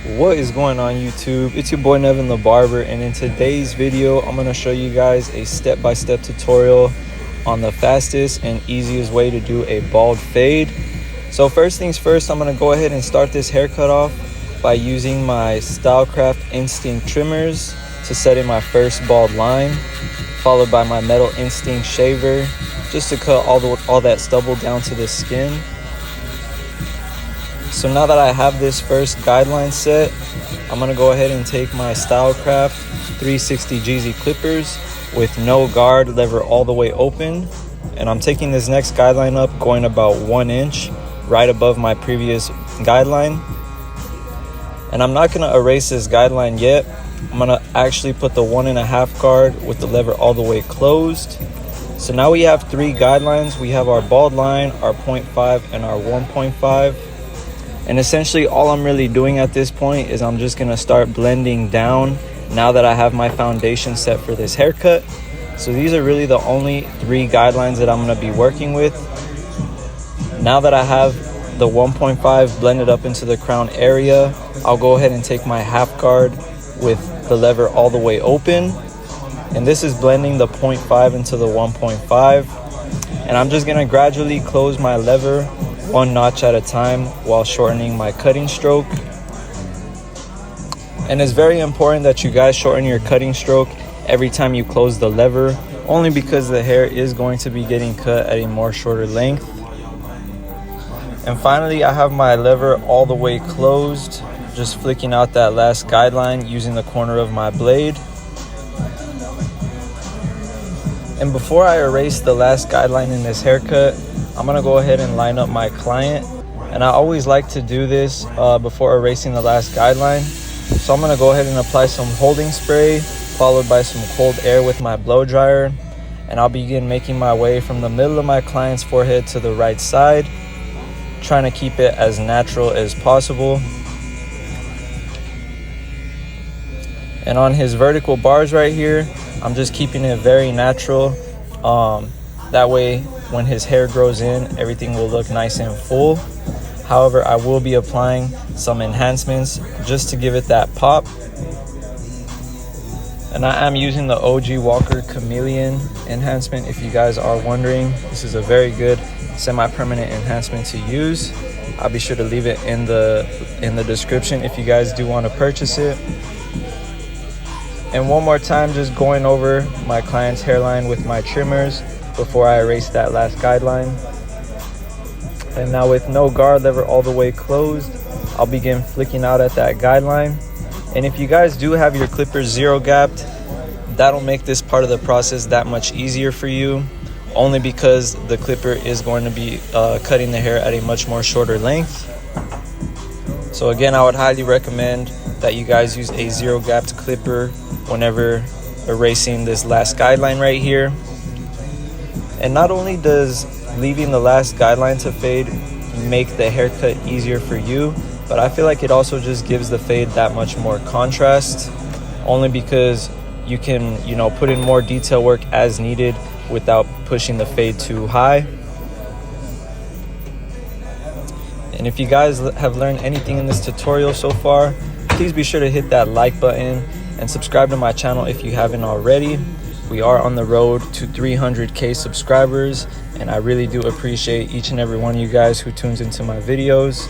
What is going on YouTube? It's your boy Nevin the Barber, and in today's video I'm going to show you guys a step-by-step tutorial on the fastest and easiest way to do a bald fade. So first things first, I'm going to go ahead and start this haircut off by using my Stylecraft Instinct trimmers to set in my first bald line, followed by my Metal Instinct shaver just to cut all that stubble down to the skin. So now that I have this first guideline set, I'm going to go ahead and take my Stylecraft 360 Jeezy Clippers with no guard, lever all the way open. And I'm taking this next guideline up, going about 1 inch right above my previous guideline. And I'm not going to erase this guideline yet. I'm going to actually put the 1.5 guard with the lever all the way closed. So now we have 3 guidelines. We have our bald line, our 0.5, and our 1.5. And essentially all I'm really doing at this point is I'm just gonna start blending down now that I have my foundation set for this haircut. So these are really the only 3 guidelines that I'm gonna be working with. Now that I have the 1.5 blended up into the crown area, I'll go ahead and take my half guard with the lever all the way open. And this is blending the 0.5 into the 1.5. And I'm just gonna gradually close my lever 1 notch at a time while shortening my cutting stroke. And it's very important that you guys shorten your cutting stroke every time you close the lever, only because the hair is going to be getting cut at a more shorter length. And finally, I have my lever all the way closed, just flicking out that last guideline using the corner of my blade. And before I erase the last guideline in this haircut, I'm gonna go ahead and line up my client. And I always like to do this before erasing the last guideline. So I'm gonna go ahead and apply some holding spray, followed by some cold air with my blow dryer. And I'll begin making my way from the middle of my client's forehead to the right side, trying to keep it as natural as possible. And on his vertical bars right here, I'm just keeping it very natural. That way, when his hair grows in, everything will look nice and full. However, I will be applying some enhancements just to give it that pop. And I am using the OG Walker Chameleon enhancement. If you guys are wondering, this is a very good semi-permanent enhancement to use. I'll be sure to leave it in the description if you guys do want to purchase it. And one more time, just going over my client's hairline with my trimmers before I erase that last guideline. And now with no guard, lever all the way closed, I'll begin flicking out at that guideline. And if you guys do have your clippers zero gapped, that'll make this part of the process that much easier for you, only because the clipper is going to be cutting the hair at a much more shorter length. So again, I would highly recommend that you guys use a zero gapped clipper whenever erasing this last guideline right here. And not only does leaving the last guideline to fade make the haircut easier for you, but I feel like it also just gives the fade that much more contrast, only because you can, put in more detail work as needed without pushing the fade too high. And if you guys have learned anything in this tutorial so far, please be sure to hit that like button and subscribe to my channel if you haven't already. We are on the road to 300K subscribers, and I really do appreciate each and every one of you guys who tunes into my videos.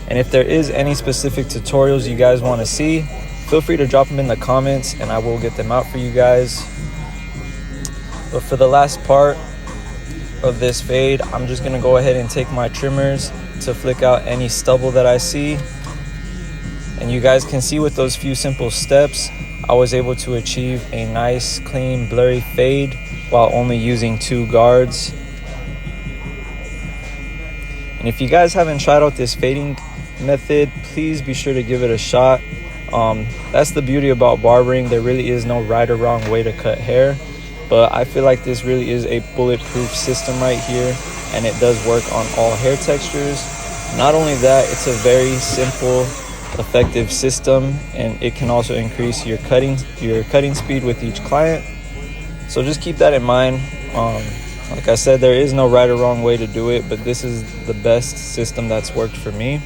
And if there is any specific tutorials you guys want to see, feel free to drop them in the comments and I will get them out for you guys. But for the last part of this fade, I'm just going to go ahead and take my trimmers to flick out any stubble that I see. And you guys can see with those few simple steps, I was able to achieve a nice, clean, blurry fade while only using 2 guards. And if you guys haven't tried out this fading method, please be sure to give it a shot. That's the beauty about barbering. There really is no right or wrong way to cut hair, but I feel like this really is a bulletproof system right here, and it does work on all hair textures. Not only that, it's a very simple, effective system, and it can also increase your cutting speed with each client. So just keep that in mind. Like I said, there is no right or wrong way to do it, but this is the best system that's worked for me.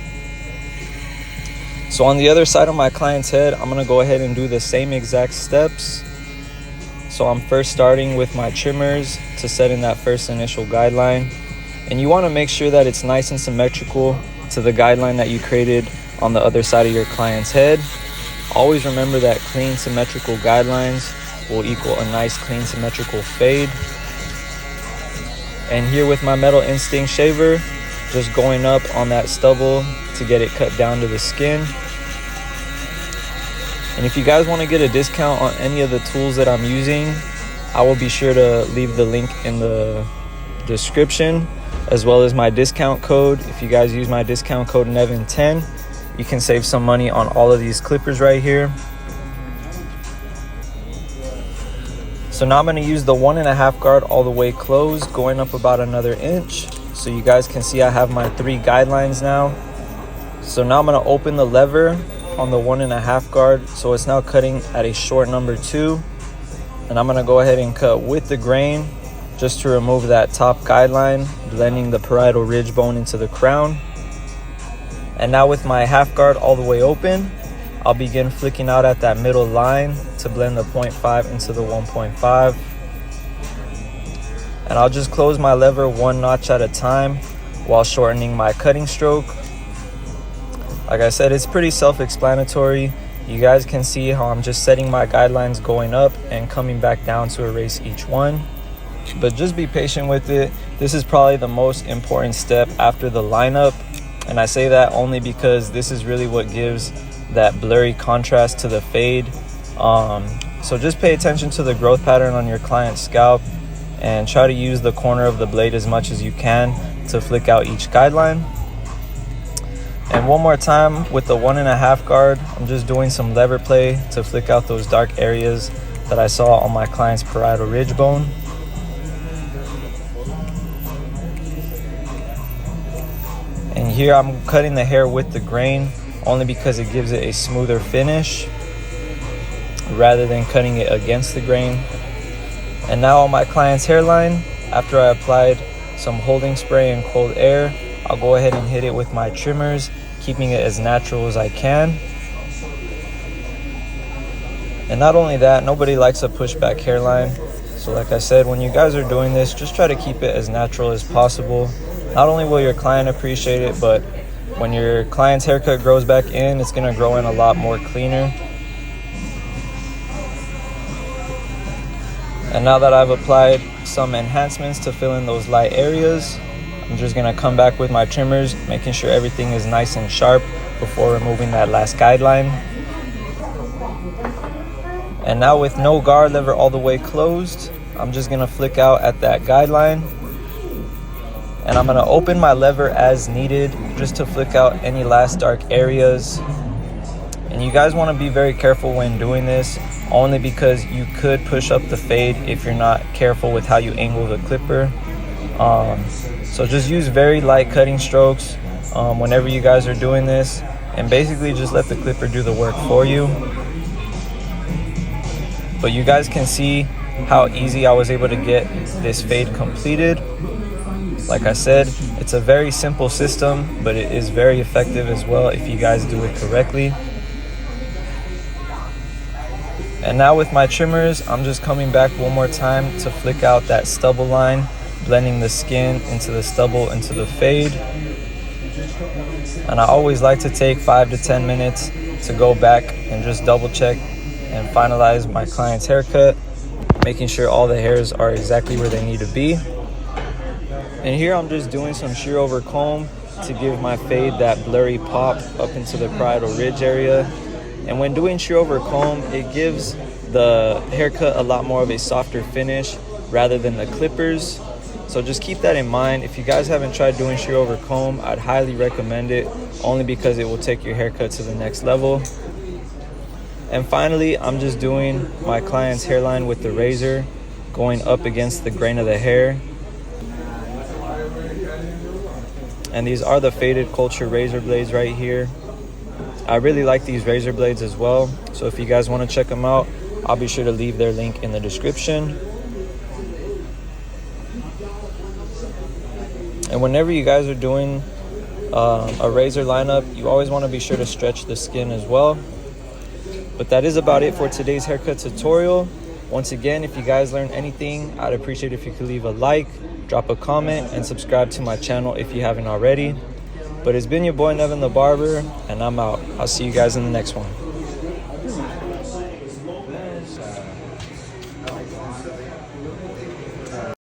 So on the other side of my client's head, I'm gonna go ahead and do the same exact steps. So I'm first starting with my trimmers to set in that first initial guideline. And you wanna make sure that it's nice and symmetrical to the guideline that you created on the other side of your client's head. Always remember that clean symmetrical guidelines will equal a nice clean symmetrical fade. And here with my Metal Instinct shaver, just going up on that stubble to get it cut down to the skin. And if you guys want to get a discount on any of the tools that I'm using, I will be sure to leave the link in the description, as well as my discount code. If you guys use my discount code Nevin10, you can save some money on all of these clippers right here. So now I'm going to use the 1.5 guard all the way closed, going up about another inch. So you guys can see I have my 3 guidelines now. So now I'm going to open the lever on the 1.5 guard. So it's now cutting at a short number 2. And I'm going to go ahead and cut with the grain just to remove that top guideline, blending the parietal ridge bone into the crown. And now with my 1/2 guard all the way open, I'll begin flicking out at that middle line to blend the 0.5 into the 1.5. And I'll just close my lever 1 notch at a time while shortening my cutting stroke. Like I said, it's pretty self-explanatory. You guys can see how I'm just setting my guidelines going up and coming back down to erase each one. But just be patient with it. This is probably the most important step after the lineup. And I say that only because this is really what gives that blurry contrast to the fade. So just pay attention to the growth pattern on your client's scalp and try to use the corner of the blade as much as you can to flick out each guideline. And one more time with the 1.5 guard, I'm just doing some lever play to flick out those dark areas that I saw on my client's parietal ridge bone. And here I'm cutting the hair with the grain only because it gives it a smoother finish rather than cutting it against the grain. And now on my client's hairline, after I applied some holding spray and cold air, I'll go ahead and hit it with my trimmers, keeping it as natural as I can. And not only that, nobody likes a pushback hairline. So like I said, when you guys are doing this, just try to keep it as natural as possible. Not only will your client appreciate it, but when your client's haircut grows back in, it's gonna grow in a lot more cleaner. And now that I've applied some enhancements to fill in those light areas, I'm just gonna come back with my trimmers, making sure everything is nice and sharp before removing that last guideline. And now with no guard lever all the way closed, I'm just gonna flick out at that guideline. And I'm gonna open my lever as needed just to flick out any last dark areas. And you guys wanna be very careful when doing this, only because you could push up the fade if you're not careful with how you angle the clipper. So just use very light cutting strokes whenever you guys are doing this, and basically just let the clipper do the work for you. But you guys can see how easy I was able to get this fade completed. Like I said, it's a very simple system, but it is very effective as well if you guys do it correctly. And now with my trimmers, I'm just coming back one more time to flick out that stubble line, blending the skin into the stubble into the fade. And I always like to take 5 to 10 minutes to go back and just double check and finalize my client's haircut, making sure all the hairs are exactly where they need to be. And here I'm just doing some shear over comb to give my fade that blurry pop up into the parietal ridge area. And when doing shear over comb, it gives the haircut a lot more of a softer finish rather than the clippers. So just keep that in mind. If you guys haven't tried doing shear over comb, I'd highly recommend it, only because it will take your haircut to the next level. And finally, I'm just doing my client's hairline with the razor, going up against the grain of the hair. And these are the Faded Culture razor blades right here. I really like these razor blades as well. So if you guys want to check them out, I'll be sure to leave their link in the description. And whenever you guys are doing a razor lineup, you always want to be sure to stretch the skin as well. But that is about it for today's haircut tutorial. Once again, if you guys learned anything, I'd appreciate if you could leave a like, drop a comment, and subscribe to my channel if you haven't already. But it's been your boy Nevin the Barber, and I'm out. I'll see you guys in the next one.